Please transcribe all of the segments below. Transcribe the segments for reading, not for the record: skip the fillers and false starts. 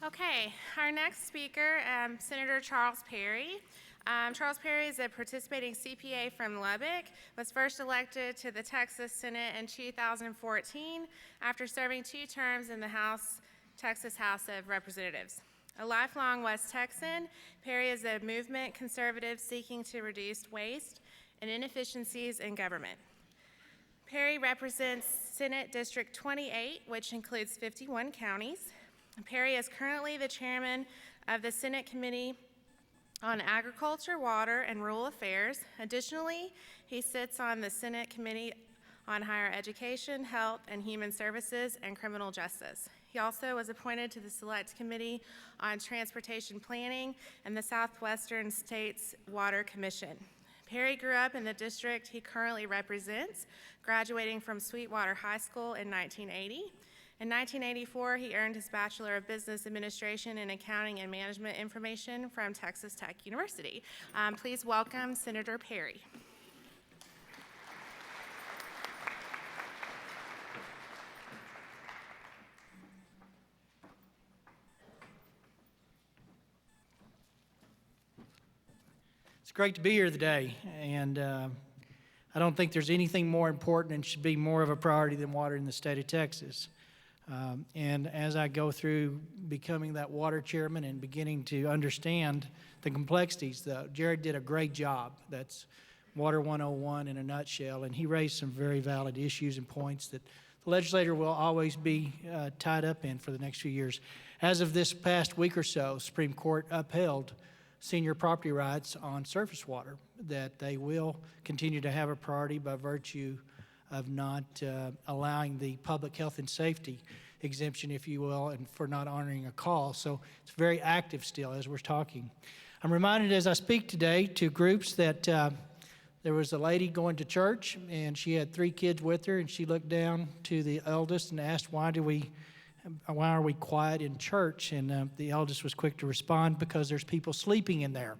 Okay, our next speaker, Senator Charles Perry. Charles Perry is a participating CPA from Lubbock, was first elected to the Texas Senate in 2014 after serving 2 terms in the Texas House of Representatives. A lifelong West Texan, Perry is a movement conservative seeking to reduce waste and inefficiencies in government. Perry represents Senate District 28, which includes 51 counties. Perry is currently the chairman of the Senate Committee on Agriculture, Water, and Rural Affairs. Additionally, he sits on the Senate Committee on Higher Education, Health and Human Services, and Criminal Justice. He also was appointed to the Select Committee on Transportation Planning and the Southwestern States Water Commission. Perry grew up in the district he currently represents, graduating from Sweetwater High School in 1980. In 1984, he earned his Bachelor of Business Administration in Accounting and Management Information from Texas Tech University. Please welcome Senator Perry. It's great to be here today, and I don't think there's anything more important and should be more of a priority than water in the state of Texas. And as I go through becoming that water chairman and beginning to understand the complexities, Jared did a great job. That's Water 101 in a nutshell, and he raised some very valid issues and points that the legislator will always be tied up in for the next few years. As of this past week or so, Supreme Court upheld senior property rights on surface water, that they will continue to have a priority by virtue of not allowing the public health and safety exemption, if you will, and for not honoring a call. So it's very active still as we're talking. I'm reminded as I speak today to groups that there was a lady going to church, and she had 3 kids with her, and she looked down to the eldest and asked, why are we quiet in church? And the eldest was quick to respond, because there's people sleeping in there.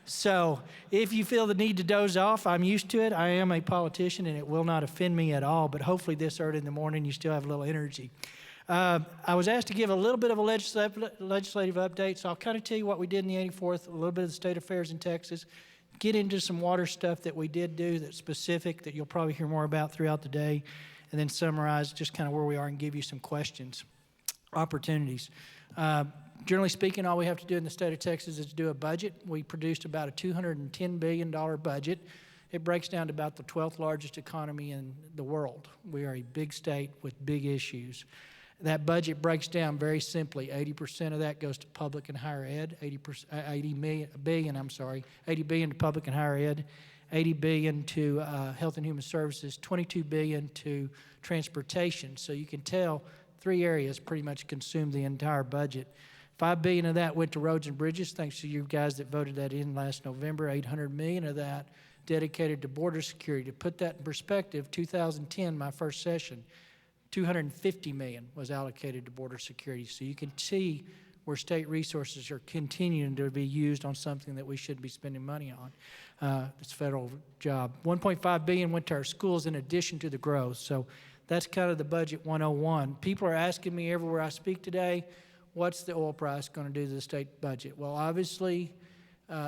So if you feel the need to doze off, I'm used to it. I am a politician, and it will not offend me at all, but hopefully this early in the morning you still have a little energy. I was asked to give a little bit of a legislative update, so I'll kind of tell you what we did in the 84th, a little bit of the state affairs in Texas, get into some water stuff that we did do that's specific that you'll probably hear more about throughout the day, and then summarize just kind of where we are and give you some questions, opportunities. Generally speaking, all we have to do in the state of Texas is do a budget. We produced about a $210 billion budget. It breaks down to about the 12th largest economy in the world. We are a big state with big issues. That budget breaks down very simply. 80% of that goes to public and higher ed, 80 billion to public and higher ed, 80 billion to health and human services, 22 billion to transportation. So you can tell 3 areas pretty much consume the entire budget. $5 billion of that went to roads and bridges, thanks to you guys that voted that in last November. $800 million of that dedicated to border security. To put that in perspective, 2010, my first session, $250 million was allocated to border security. So you can see where state resources are continuing to be used on something that we should be spending money on. It's a federal job. $1.5 billion went to our schools in addition to the growth. So that's kind of the budget 101. People are asking me everywhere I speak today, what's the oil price going to do to the state budget? Well, obviously,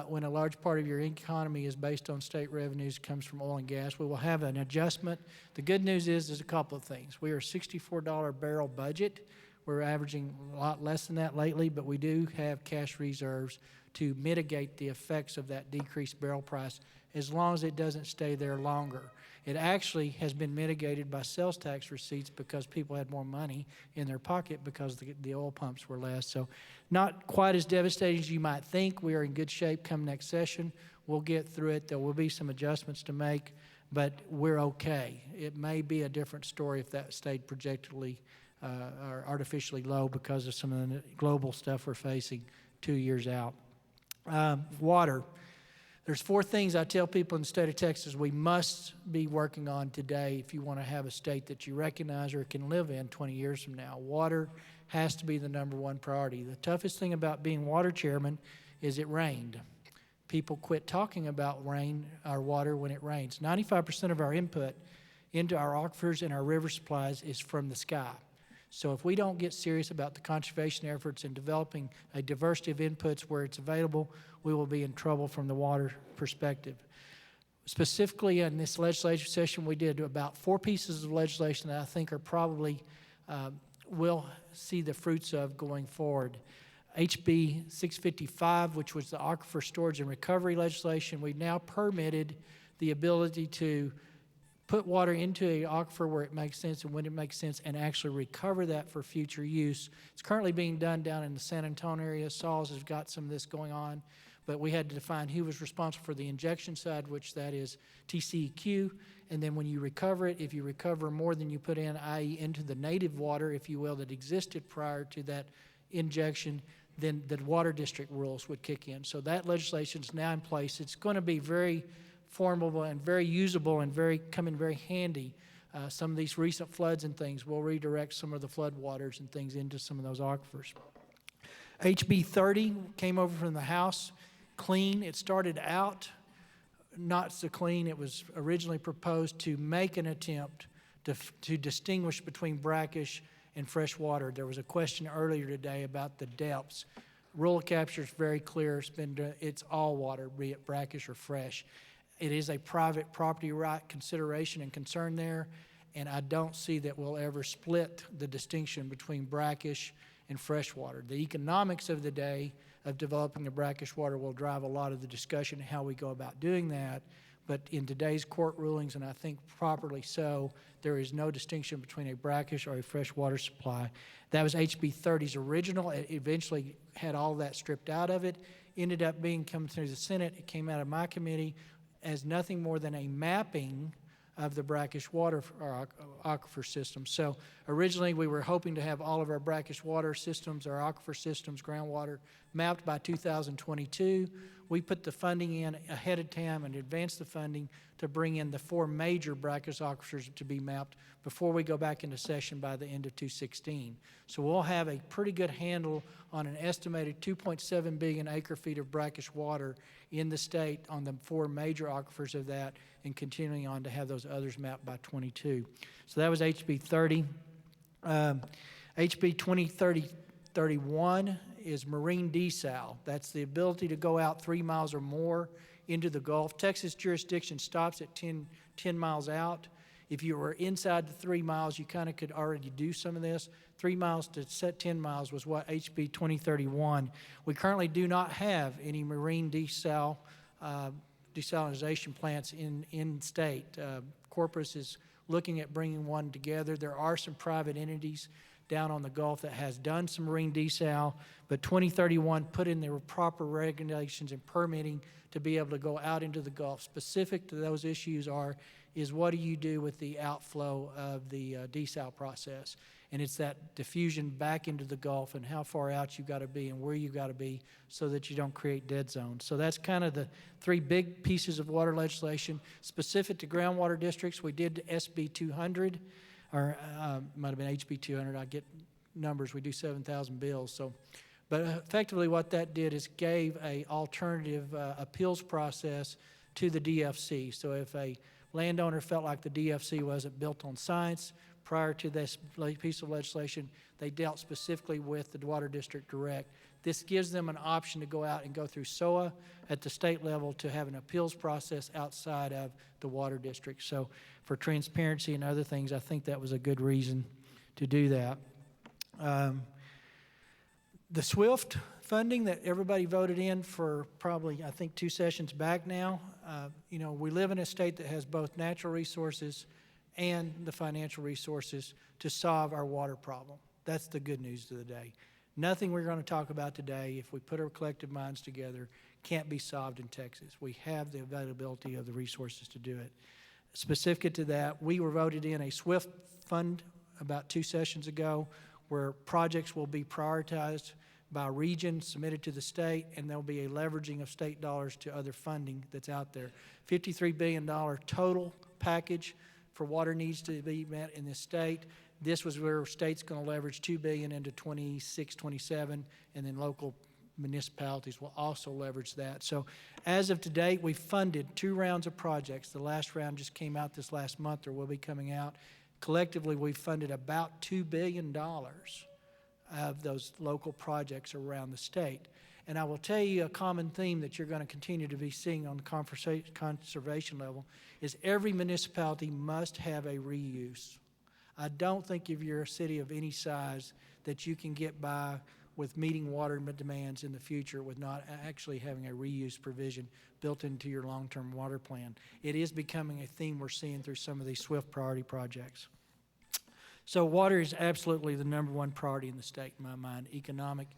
when a large part of your economy is based on state revenues, comes from oil and gas, we will have an adjustment. The good news is there's a couple of things. We are a $64 barrel budget. We're averaging a lot less than that lately, but we do have cash reserves to mitigate the effects of that decreased barrel price as long as it doesn't stay there longer. It actually has been mitigated by sales tax receipts because people had more money in their pocket because the oil pumps were less. So not quite as devastating as you might think. We are in good shape come next session. We'll get through it. There will be some adjustments to make, but we're okay. It may be a different story if that stayed projectedly or artificially low because of some of the global stuff we're facing 2 years out. Water. There's 4 things I tell people in the state of Texas we must be working on today if you want to have a state that you recognize or can live in 20 years from now. Water has to be the #1 priority. The toughest thing about being water chairman is it rained. People quit talking about rain or water when it rains. 95% of our input into our aquifers and our river supplies is from the sky. So if we don't get serious about the conservation efforts and developing a diversity of inputs where it's available, we will be in trouble from the water perspective. Specifically in this legislative session, we did about 4 pieces of legislation that I think are probably will see the fruits of going forward. HB 655, which was the aquifer storage and recovery legislation, we've now permitted the ability to put water into an aquifer where it makes sense and when it makes sense and actually recover that for future use. It's currently being done down in the San Antonio area. Saws has got some of this going on, but we had to define who was responsible for the injection side, which that is TCEQ, and then when you recover it, if you recover more than you put in, i.e. into the native water, if you will, that existed prior to that injection, then the water district rules would kick in. So that legislation is now in place. It's going to be very formidable and very usable and come in very handy. Some of these recent floods and things will redirect some of the flood waters and things into some of those aquifers. HB 30 came over from the House, clean. It started out not so clean. It was originally proposed to make an attempt to distinguish between brackish and fresh water. There was a question earlier today about the depths. Rule of capture is very clear. It's all water, be it brackish or fresh. It is a private property right consideration and concern there, and I don't see that we'll ever split the distinction between brackish and fresh water. The economics of the day of developing the brackish water will drive a lot of the discussion how we go about doing that, but in today's court rulings, and I think properly so, there is no distinction between a brackish or a fresh water supply. That was HB 30's original. It eventually had all that stripped out of it. Ended up coming through the Senate. It came out of my committee as nothing more than a mapping of the brackish water or aquifer system. So originally we were hoping to have all of our brackish water systems, our aquifer systems, groundwater, mapped by 2022. We put the funding in ahead of time and advanced the funding to bring in the 4 major brackish aquifers to be mapped before we go back into session by the end of 2016. So we'll have a pretty good handle on an estimated 2.7 billion acre-feet of brackish water in the state on the 4 major aquifers of that, and continuing on to have those others mapped by 22. So that was HB 30. HB 2030-31 is marine desal. That's the ability to go out 3 miles or more into the Gulf. Texas jurisdiction stops at 10 miles out. If you were inside the 3 miles, you kind of could already do some of this. 3 miles to set 10 miles was what HB 2031. We currently do not have any marine desalinization plants in state. Corpus is looking at bringing one together. There are some private entities down on the Gulf that has done some marine desal, but 2031 put in their proper regulations and permitting to be able to go out into the Gulf. Specific to those issues is what do you do with the outflow of the desal process? And it's that diffusion back into the Gulf and how far out you've got to be and where you've got to be so that you don't create dead zones. So that's kind of the 3 big pieces of water legislation. Specific to groundwater districts, we did SB 200, or might have been HB 200. I get numbers. We do 7,000 bills. So, but effectively what that did is gave a alternative appeals process to the DFC. So if a landowner felt like the DFC wasn't built on science, prior to this piece of legislation, they dealt specifically with the water district direct. This gives them an option to go out and go through SOA at the state level to have an appeals process outside of the water district. So for transparency and other things, I think that was a good reason to do that. The SWIFT funding that everybody voted in for probably, I think, 2 sessions back now, we live in a state that has both natural resources and the financial resources to solve our water problem. That's the good news of the day. Nothing we're going to talk about today, if we put our collective minds together, can't be solved in Texas. We have the availability of the resources to do it. Specific to that, we were voted in a SWIFT fund about 2 sessions ago where projects will be prioritized by region, submitted to the state, and there'll be a leveraging of state dollars to other funding that's out there. $53 billion total package for water needs to be met in this state. This was where state's going to leverage $2 billion into 26, 27, and then local municipalities will also leverage that. So as of today, we've funded 2 rounds of projects. The last round just came out this last month or will be coming out. Collectively, we've funded about $2 billion of those local projects around the state. And I will tell you a common theme that you're going to continue to be seeing on the conservation level is every municipality must have a reuse. I don't think if you're a city of any size that you can get by with meeting water demands in the future with not actually having a reuse provision built into your long-term water plan. It is becoming a theme we're seeing through some of these SWIFT priority projects. So water is absolutely the #1 priority in the state in my mind. Economic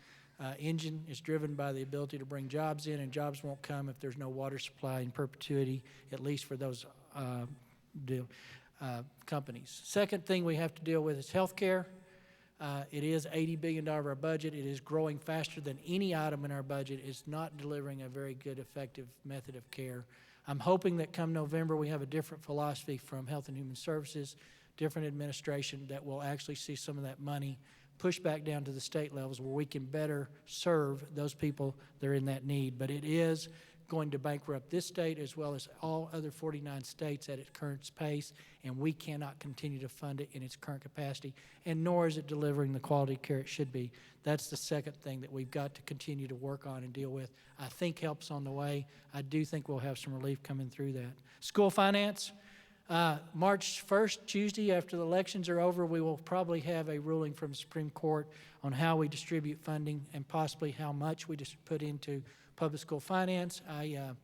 engine is driven by the ability to bring jobs in, and jobs won't come if there's no water supply in perpetuity, at least for those companies. Second thing we have to deal with is healthcare. It is $80 billion of our budget. It is growing faster than any item in our budget. It's not delivering a very good, effective method of care. I'm hoping that come November we have a different philosophy from Health and Human Services, different administration that will actually see some of that money pushed back down to the state levels where we can better serve those people that are in that need. But it is going to bankrupt this state as well as all other 49 states at its current pace, and we cannot continue to fund it in its current capacity, and nor is it delivering the quality of care it should be. That's the second thing that we've got to continue to work on and deal with. I think help's on the way. I do think we'll have some relief coming through that. School finance. March 1st, Tuesday, after the elections are over, we will probably have a ruling from the Supreme Court on how we distribute funding and possibly how much we just put into public school finance. I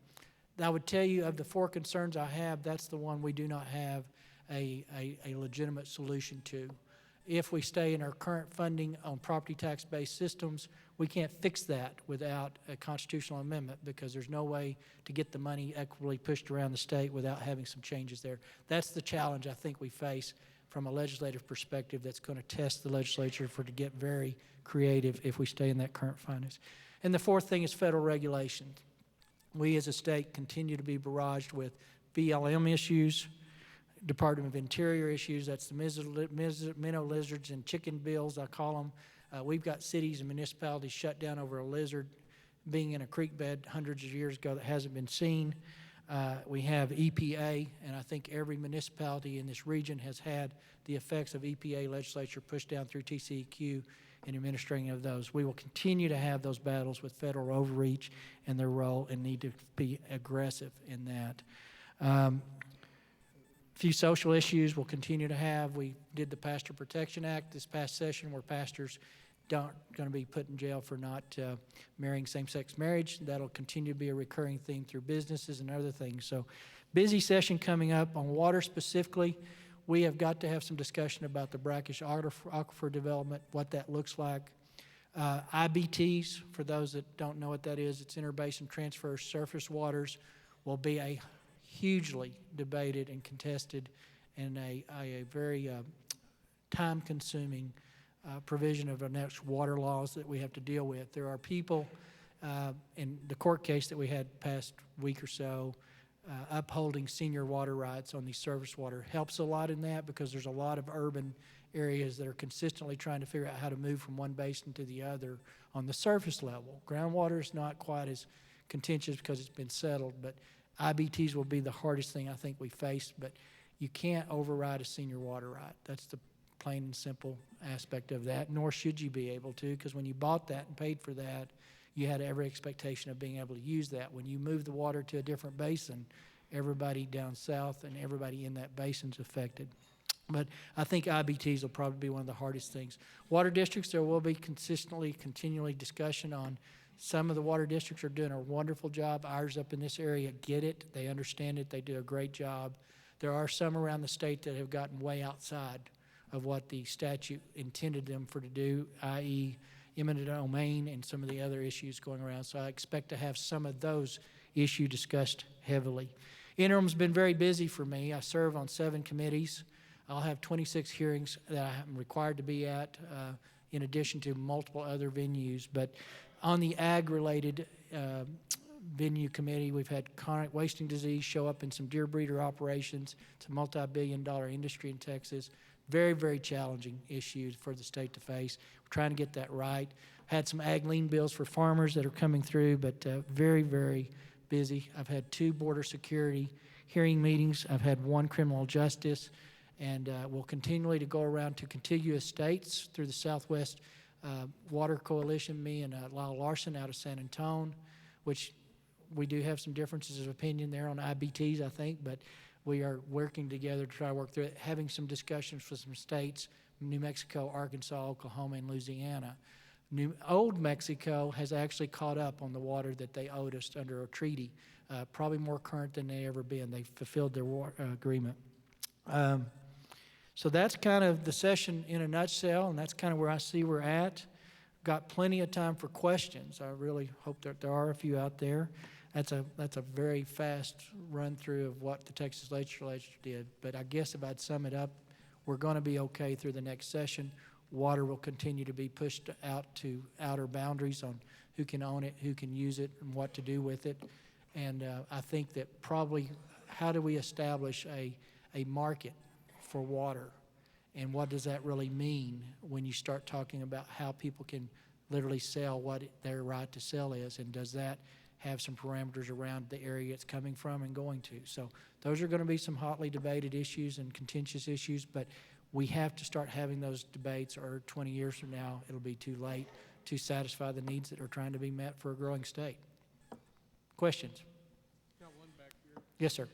would tell you of the 4 concerns I have, that's the one we do not have a legitimate solution to. If we stay in our current funding on property tax-based systems, we can't fix that without a constitutional amendment because there's no way to get the money equitably pushed around the state without having some changes there. That's the challenge I think we face from a legislative perspective that's going to test the legislature to get very creative if we stay in that current finance. And the fourth thing is federal regulation. We as a state continue to be barraged with BLM issues, Department of Interior issues. That's the minnow lizards and chicken bills, I call them. We've got cities and municipalities shut down over a lizard being in a creek bed hundreds of years ago that hasn't been seen. We have EPA, and I think every municipality in this region has had the effects of EPA legislature pushed down through TCEQ and administering of those. We will continue to have those battles with federal overreach and their role and need to be aggressive in that. Few social issues we'll continue to have. We did the Pastor Protection Act this past session where pastors aren't going to be put in jail for not marrying same-sex marriage. That'll continue to be a recurring theme through businesses and other things. So busy session coming up. On water specifically, we have got to have some discussion about the brackish aquifer development, what that looks like. IBTs, for those that don't know what that is, it's interbasin transfer surface waters, will be a hugely debated and contested and a very time-consuming provision of our next water laws that we have to deal with. There are people in the court case that we had past week or so upholding senior water rights on the surface water. Helps a lot in that because there's a lot of urban areas that are consistently trying to figure out how to move from one basin to the other on the surface level. Groundwater is not quite as contentious because it's been settled, but IBTs will be the hardest thing I think we face, but you can't override a senior water right. That's the plain and simple aspect of that, nor should you be able to, because when you bought that and paid for that, you had every expectation of being able to use that. When you move the water to a different basin, everybody down south and everybody in that basin's affected. But I think IBTs will probably be one of the hardest things. Water districts, there will be continually discussion on. Some of the water districts are doing a wonderful job. Ours up in this area get it. They understand it. They do a great job. There are some around the state that have gotten way outside of what the statute intended them for to do, i.e. eminent domain and some of the other issues going around. So I expect to have some of those issues discussed heavily. Interim's been very busy for me. I serve on 7 committees. I'll have 26 hearings that I'm required to be at in addition to multiple other venues. But on the ag-related venue committee, we've had chronic wasting disease show up in some deer breeder operations. It's a multi-billion-dollar industry in Texas. Very, very challenging issues for the state to face. We're trying to get that right. Had some ag lien bills for farmers that are coming through, but very, very busy. I've had 2 border security hearing meetings. I've had 1 criminal justice. And we'll continually to go around to contiguous states through the Southwest Water Coalition, me and Lyle Larson out of San Antonio, which we do have some differences of opinion there on IBTs, I think, but we are working together to try to work through it, having some discussions with some states, New Mexico, Arkansas, Oklahoma, and Louisiana. Old Mexico has actually caught up on the water that they owed us under a treaty, probably more current than they ever been. They fulfilled their agreement. So that's kind of the session in a nutshell, and that's kind of where I see we're at. Got plenty of time for questions. I really hope that there are a few out there. That's a very fast run through of what the Texas legislature did. But I guess if I'd sum it up, we're going to be okay through the next session. Water will continue to be pushed out to outer boundaries on who can own it, who can use it, and what to do with it. And I think that probably how do we establish a market for water, and what does that really mean when you start talking about how people can literally sell what their right to sell is, and does that have some parameters around the area it's coming from and going to. So those are going to be some hotly debated issues and contentious issues, but we have to start having those debates, or 20 years from now it'll be too late to satisfy the needs that are trying to be met for a growing state. Questions? Got one back here. Yes, sir.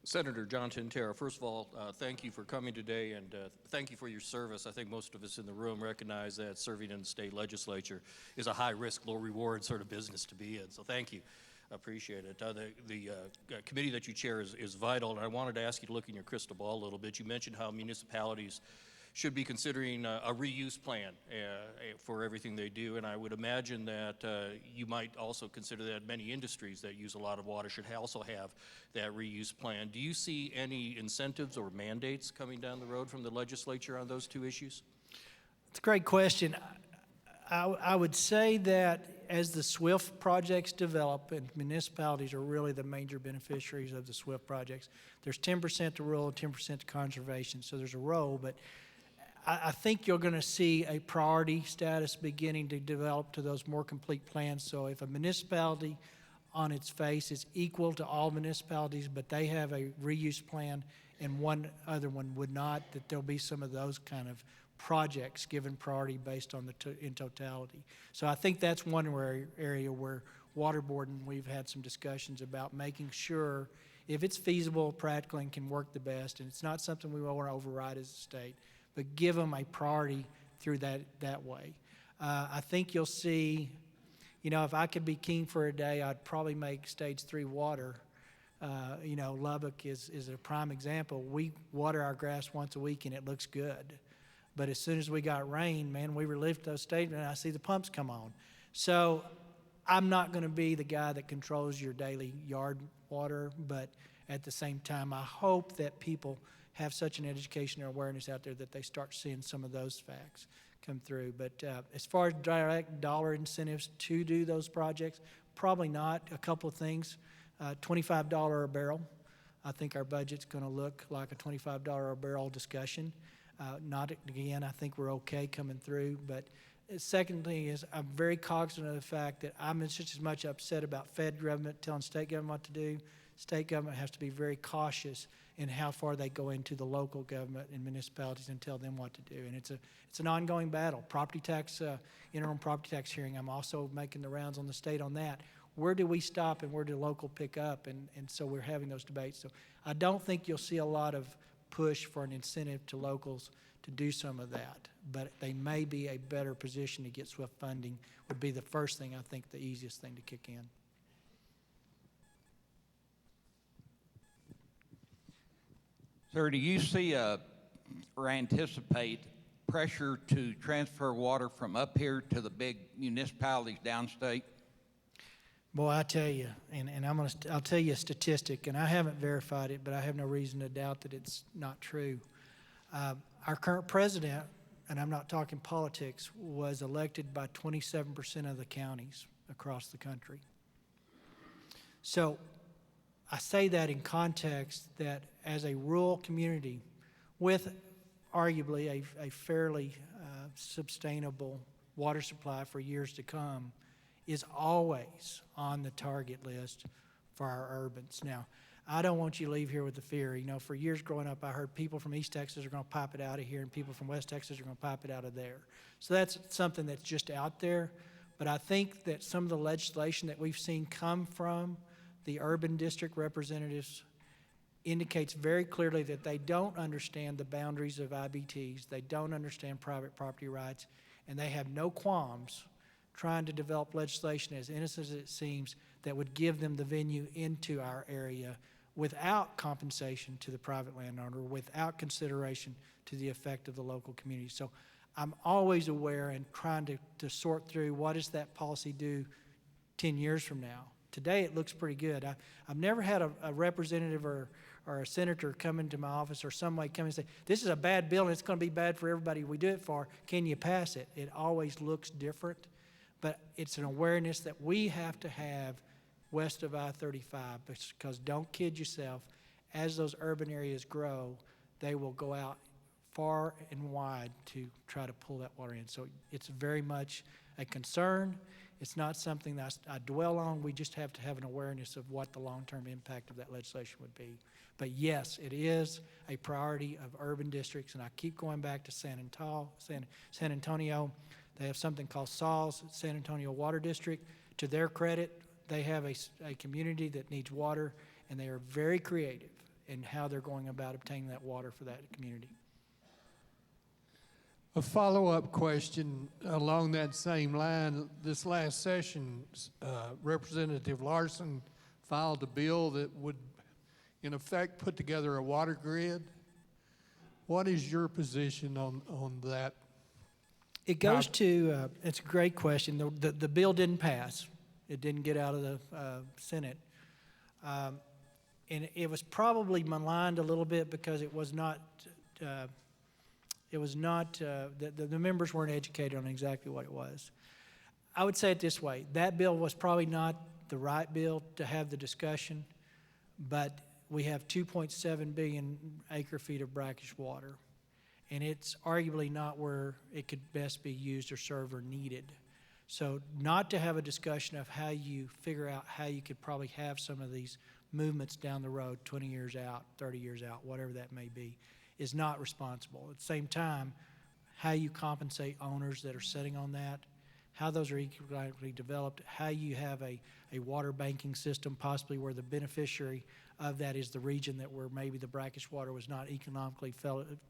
Senator John Tintera, first of all, thank you for coming today, and thank you for your service. I think most of us in the room recognize that serving in the state legislature is a high-risk, low-reward sort of business to be in, so thank you. I appreciate it. The committee that you chair is vital, and I wanted to ask you to look in your crystal ball a little bit. You mentioned how municipalities should be considering a reuse plan for everything they do, and I would imagine that you might also consider that many industries that use a lot of water should also have that reuse plan. Do you see any incentives or mandates coming down the road from the legislature on those two issues? It's a great question. I would say that as the SWIFT projects develop, and municipalities are really the major beneficiaries of the SWIFT projects, there's 10% to rural, 10% to conservation, so there's a role, but I think you're going to see a priority status beginning to develop to those more complete plans. So if a municipality on its face is equal to all municipalities, but they have a reuse plan and one other one would not, that there'll be some of those kind of projects given priority based on in totality. So I think that's one area where Water Board and we've had some discussions about making sure if it's feasible, practical, and can work the best, and it's not something we want to override as a state, but give them a priority through that way. I think you'll see, you know, if I could be king for a day, I'd probably make Stage 3 water. You know, Lubbock is a prime example. We water our grass once a week and it looks good. But as soon as we got rain, man, we relieved those stages and I see the pumps come on. So I'm not going to be the guy that controls your daily yard water, but at the same time, I hope that people have such an education or awareness out there that they start seeing some of those facts come through. But as far as direct dollar incentives to do those projects, probably not. A couple of things. $25 a barrel. I think our budget's going to look like a $25 a barrel discussion. Not again, I think we're okay coming through. But the second thing is I'm very cognizant of the fact that I'm just as much upset about fed government telling state government what to do. State government has to be very cautious in how far they go into the local government and municipalities and tell them what to do. And it's an ongoing battle. Property tax, interim property tax hearing, I'm also making the rounds on the state on that. Where do we stop and where do local pick up? And so we're having those debates. So I don't think you'll see a lot of push for an incentive to locals to do some of that. But they may be a better position to get SWIFT funding would be the first thing, I think, the easiest thing to kick in. Sir, do you see or anticipate pressure to transfer water from up here to the big municipalities downstate? Boy, I tell you, and I'll tell you a statistic, and I haven't verified it, but I have no reason to doubt that it's not true. Our current president, and I'm not talking politics, was elected by 27% of the counties across the country. So I say that in context that as a rural community with arguably a fairly sustainable water supply for years to come is always on the target list for our urbans. Now, I don't want you to leave here with the fear. You know, for years growing up, I heard people from East Texas are going to pipe it out of here and people from West Texas are going to pipe it out of there. So that's something that's just out there. But I think that some of the legislation that we've seen come from the urban district representatives indicates very clearly that they don't understand the boundaries of IBTs, they don't understand private property rights, and they have no qualms trying to develop legislation, as innocent as it seems, that would give them the venue into our area without compensation to the private landowner, without consideration to the effect of the local community. So I'm always aware and trying to sort through what does that policy do 10 years from now. Today it looks pretty good. I've never had a representative or a senator come into my office or somebody come and say, this is a bad bill and it's going to be bad for everybody we do it for. Can you pass it? It always looks different, but it's an awareness that we have to have west of I-35, because don't kid yourself, as those urban areas grow, they will go out far and wide to try to pull that water in. So it's very much a concern. It's not something that I dwell on. We just have to have an awareness of what the long-term impact of that legislation would be. But yes, it is a priority of urban districts, and I keep going back to San Antonio. They have something called SAWS, San Antonio Water District. To their credit, they have a community that needs water, and they are very creative in how they're going about obtaining that water for that community. A follow-up question along that same line. This last session, Representative Larson filed a bill that would, in effect, put together a water grid. What is your position on that? It goes to, it's a great question. The bill didn't pass. It didn't get out of the Senate. And it was probably maligned a little bit because it was not, the members weren't educated on exactly what it was. I would say it this way. That bill was probably not the right bill to have the discussion, but we have 2.7 billion acre feet of brackish water, and it's arguably not where it could best be used or served or needed. So not to have a discussion of how you figure out how you could probably have some of these movements down the road, 20 years out, 30 years out, whatever that may be, is not responsible. At the same time, how you compensate owners that are sitting on that, how those are economically developed, how you have a water banking system possibly where the beneficiary of that is the region that where maybe the brackish water was not economically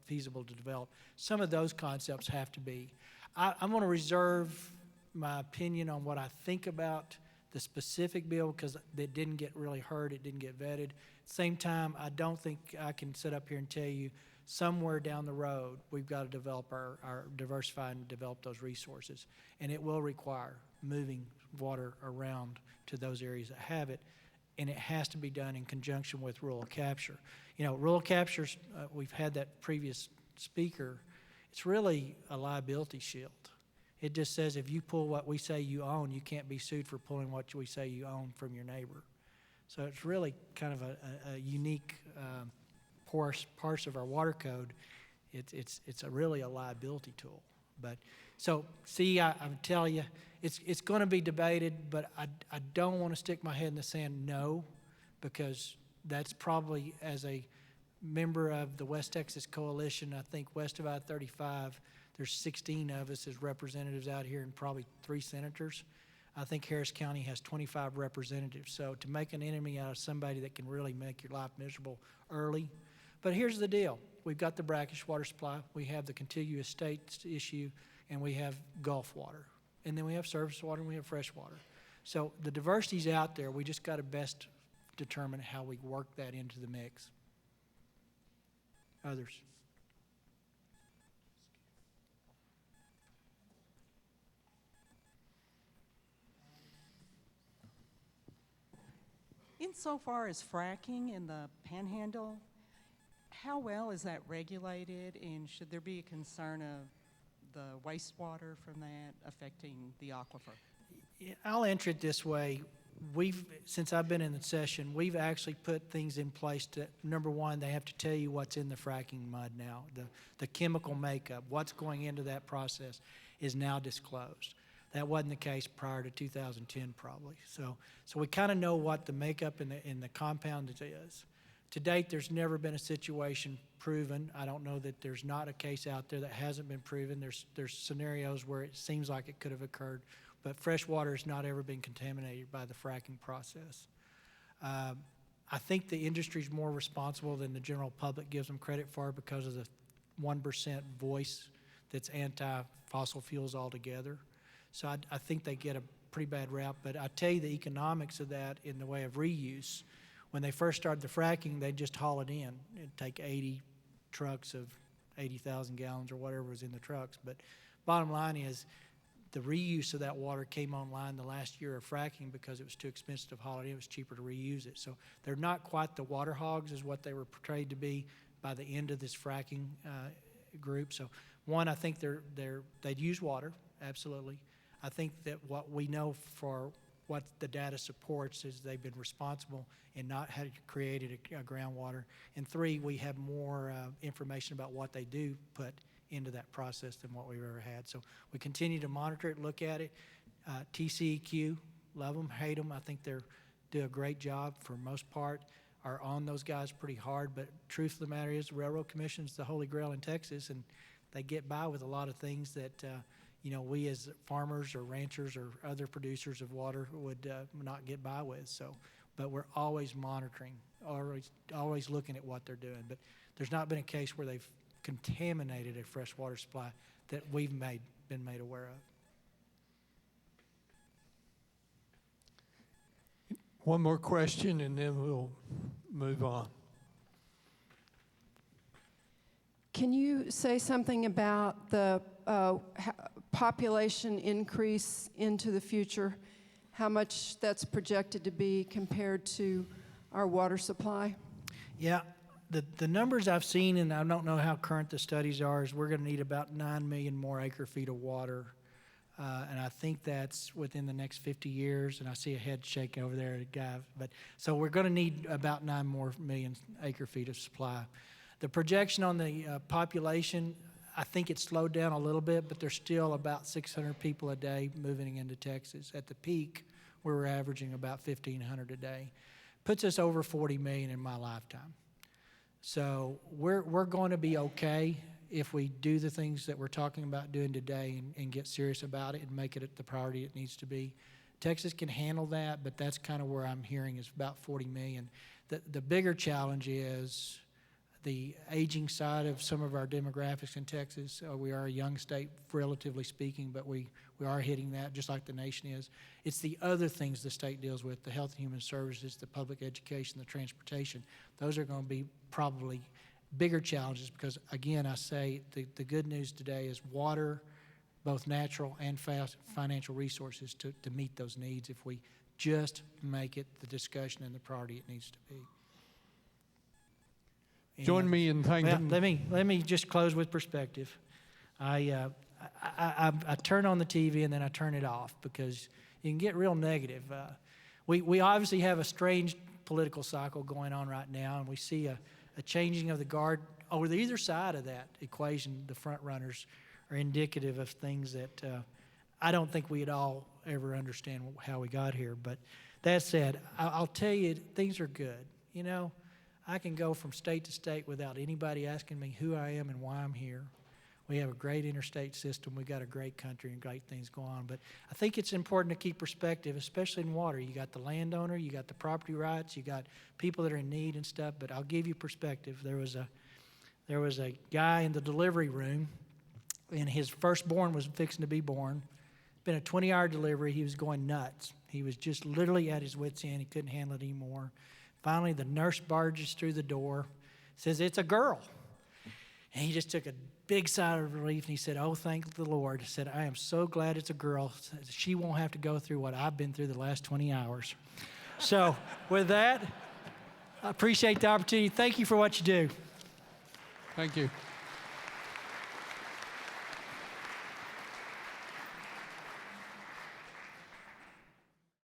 feasible to develop. Some of those concepts have to be. I'm going to reserve my opinion on what I think about the specific bill because it didn't get really heard, it didn't get vetted. At the same time, I don't think I can sit up here and tell you somewhere down the road we've got to develop our diversify and develop those resources. And it will require moving water around to those areas that have it, and it has to be done in conjunction with rural capture. You know, rural capture, we've had that previous speaker, it's really a liability shield. It just says if you pull what we say you own, you can't be sued for pulling what we say you own from your neighbor. So it's really kind of a unique parts of our water code. It's really a liability tool. But so see, I would tell you, it's going to be debated, but I don't want to stick my head in the sand no, because that's probably as a member of the West Texas Coalition, I think west of I-35, there's 16 of us as representatives out here and probably 3 senators. I think Harris County has 25 representatives. So to make an enemy out of somebody that can really make your life miserable early. But here's the deal. We've got the brackish water supply. We have the contiguous states issue, and we have Gulf water. And then we have surface water and we have fresh water. So the diversity's out there. We just got to best determine how we work that into the mix. Others? Insofar as fracking in the Panhandle, how well is that regulated, and should there be a concern of the wastewater from that affecting the aquifer? Yeah, I'll answer it this way. Since I've been in the session, we've actually put things in place to, number one, they have to tell you what's in the fracking mud now. The chemical makeup, what's going into that process is now disclosed. That wasn't the case prior to 2010 probably. So we kind of know what the makeup in the compound is. To date, there's never been a situation proven. I don't know that there's not a case out there that hasn't been proven. There's scenarios where it seems like it could have occurred, but fresh water has not ever been contaminated by the fracking process. I think the industry's more responsible than the general public gives them credit for because of the 1% voice that's anti-fossil fuels altogether. So I think they get a pretty bad rap, but I tell you the economics of that in the way of reuse. When they first started the fracking, they'd just haul it in. It'd take 80 trucks of 80,000 gallons or whatever was in the trucks. But bottom line is the reuse of that water came online the last year of fracking because it was too expensive to haul it in. It was cheaper to reuse it. So they're not quite the water hogs as what they were portrayed to be by the end of this fracking group. So one, I think they'd use water, absolutely. I think that what we know for what the data supports is they've been responsible in not having created a groundwater. And three, we have more information about what they do put into that process than what we've ever had. So we continue to monitor it, look at it. TCEQ, love them, hate them. I think they do a great job for most part, are on those guys pretty hard. But truth of the matter is the Railroad Commission is the holy grail in Texas, and they get by with a lot of things that we as farmers or ranchers or other producers of water would not get by with. So, but we're always monitoring, always looking at what they're doing. But there's not been a case where they've contaminated a fresh water supply that we've been made aware of. One more question and then we'll move on. Can you say something about the population increase into the future, how much that's projected to be compared to our water supply? Yeah, the numbers I've seen, and I don't know how current the studies are, is we're going to need about 9 million more acre feet of water. And I think that's within the next 50 years. And I see a head shaking over there, guy. But so we're going to need about 9 more million acre feet of supply. The projection on the population, I think it slowed down a little bit, but there's still about 600 people a day moving into Texas. At the peak, we were averaging about 1,500 a day. Puts us over 40 million in my lifetime. So we're going to be okay if we do the things that we're talking about doing today and get serious about it and make it the priority it needs to be. Texas can handle that, but that's kind of where I'm hearing is about 40 million. The bigger challenge is the aging side of some of our demographics in Texas. We are a young state, relatively speaking, but we are hitting that just like the nation is. It's the other things the state deals with, the health and human services, the public education, the transportation. Those are going to be probably bigger challenges because, again, I say the good news today is water, both natural and financial resources to meet those needs if we just make it the discussion and the priority it needs to be. Join me in thanking. Well, let me just close with perspective. I turn on the TV and then I turn it off because you can get real negative. We obviously have a strange political cycle going on right now, and we see a changing of the guard over the either side of that equation. The front runners are indicative of things that I don't think we'd all ever understand how we got here. But that said, I'll tell you, things are good. You know, I can go from state to state without anybody asking me who I am and why I'm here. We have a great interstate system. We've got a great country and great things going on. But I think it's important to keep perspective, especially in water. You got the landowner, you got the property rights, you got people that are in need and stuff. But I'll give you perspective. There was a guy in the delivery room, and his firstborn was fixing to be born. Been a 20-hour delivery. He was going nuts. He was just literally at his wit's end. He couldn't handle it anymore. Finally, the nurse barges through the door, says, "It's a girl." And he just took a big sigh of relief, and he said, "Oh, thank the Lord." He said, "I am so glad it's a girl. She won't have to go through what I've been through the last 20 hours. So with that, I appreciate the opportunity. Thank you for what you do. Thank you.